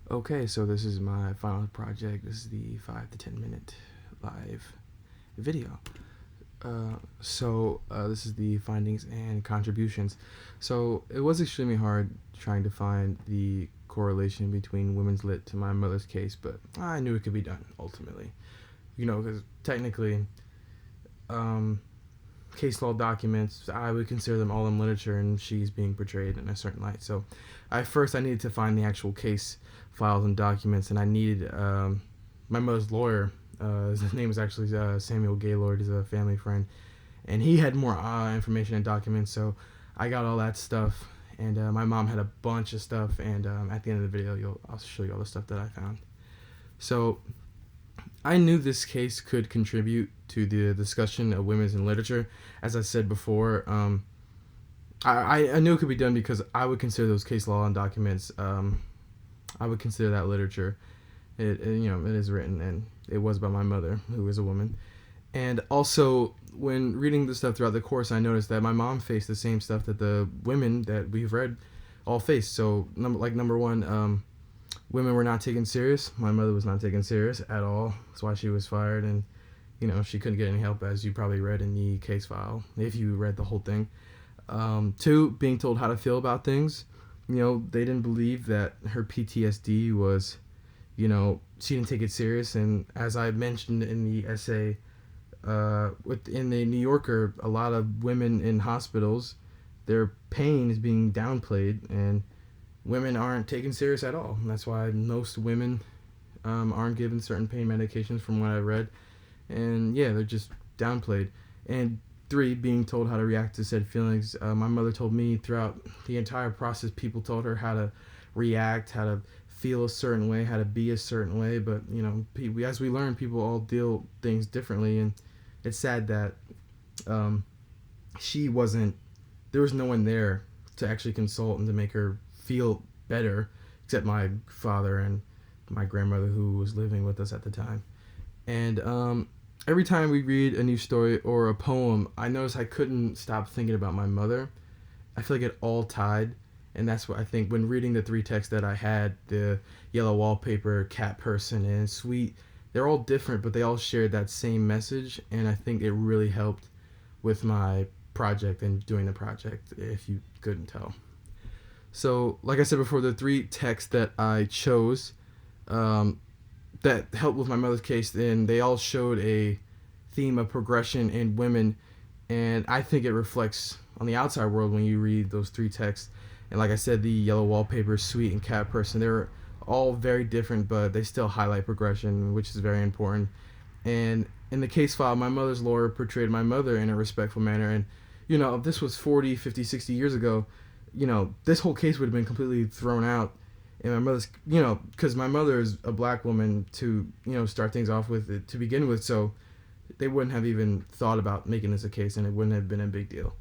Okay, so this is my final project. This is the 5 to 10 minute live video. This is the findings and contributions. So it was extremely hard trying to find the correlation between women's lit to my mother's case, but I knew it could be done ultimately. Because technically, um, case law documents, I would consider them all in literature, and she's being portrayed in a certain light. So, I needed to find the actual case files and documents, and I needed my mother's lawyer. His name is actually Samuel Gaylord. He's a family friend, and he had more information and documents. So, I got all that stuff, and my mom had a bunch of stuff. And at the end of the video, I'll show you all the stuff that I found. So, I knew this case could contribute to the discussion of women's in literature. As I said before, I knew it could be done because I would consider those case law and documents. I would consider that literature. It is written, and it was by my mother, who is a woman. And also, when reading this stuff throughout the course, I noticed that my mom faced the same stuff that the women that we've read all faced. So, number one, women were not taken serious. My mother was not taken serious at all. That's why she was fired, and she couldn't get any help, as you probably read in the case file if you read the whole thing. Two, being told how to feel about things. They didn't believe that her PTSD was, she didn't take it serious. And as I mentioned in the essay, in the New Yorker, a lot of women in hospitals, their pain is being downplayed, and women aren't taken serious at all. And that's why most women aren't given certain pain medications, from what I read. And yeah, they're just downplayed. And three, being told how to react to said feelings. My mother told me throughout the entire process, people told her how to react, how to feel a certain way, how to be a certain way. But as we learn, people all deal things differently, and it's sad that she wasn't. There was no one there to actually consult and to make her feel better, except my father and my grandmother, who was living with us at the time. And every time we read a new story or a poem, I noticed I couldn't stop thinking about my mother. I feel like it all tied. And that's what I think when reading the three texts that I had, the Yellow Wallpaper, Cat Person, and Sweet, they're all different, but they all shared that same message. And I think it really helped with my project and doing the project, if you couldn't tell. So, like I said before, the three texts that I chose that helped with my mother's case, and they all showed a theme of progression in women, and I think it reflects on the outside world when you read those three texts. And like I said, the Yellow Wallpaper, Sweet, and Cat Person, they're all very different, but they still highlight progression, which is very important. And in the case file, my mother's lawyer portrayed my mother in a respectful manner. And if this was 40, 50, 60 years ago, this whole case would have been completely thrown out. And my mother's, because my mother is a black woman to, start things off with to begin with. So they wouldn't have even thought about making this a case, and it wouldn't have been a big deal.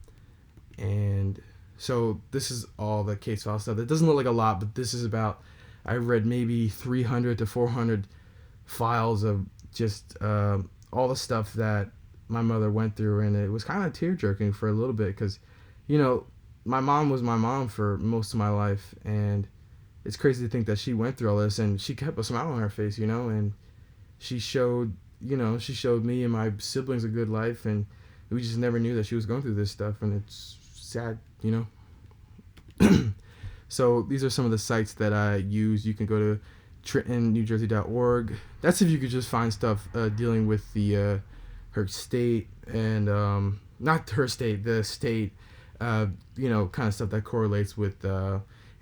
And so this is all the case file stuff. It doesn't look like a lot, but this is about, I read maybe 300 to 400 files of just all the stuff that my mother went through. And it was kind of tear-jerking for a little bit because, my mom was my mom for most of my life, and it's crazy to think that she went through all this, and she kept a smile on her face, and she showed me and my siblings a good life, and we just never knew that she was going through this stuff, and it's sad. So these are some of the sites that I use. You can go to TrentonNewJersey.org. That's if you could just find stuff dealing with the her state, and not her state, the state, kind of stuff that correlates with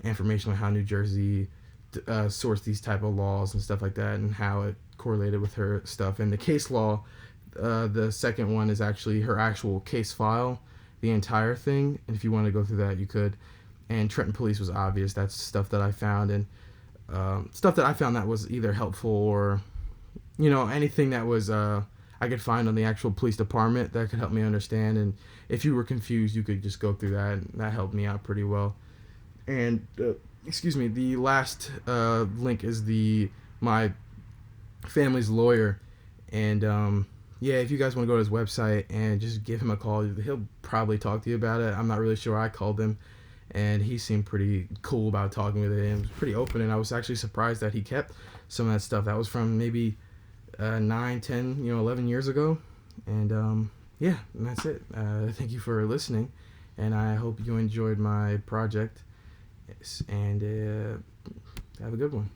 information on how New Jersey sourced these type of laws and stuff like that, and how it correlated with her stuff. And the case law, the second one is actually her actual case file, the entire thing. And if you want to go through that, you could. And Trenton Police was obvious. That's stuff that I found, and stuff that I found that was either helpful or, anything that was I could find on the actual police department that could help me understand. And if you were confused, you could just go through that, and that helped me out pretty well. And the last link is my family's lawyer. And if you guys want to go to his website and just give him a call, he'll probably talk to you about it. I'm not really sure. I called him, and he seemed pretty cool about talking with it and was pretty open. And I was actually surprised that he kept some of that stuff that was from maybe 9, 10, 11 years ago. And yeah, and that's it. Thank you for listening, and I hope you enjoyed my project. Yes, and have a good one.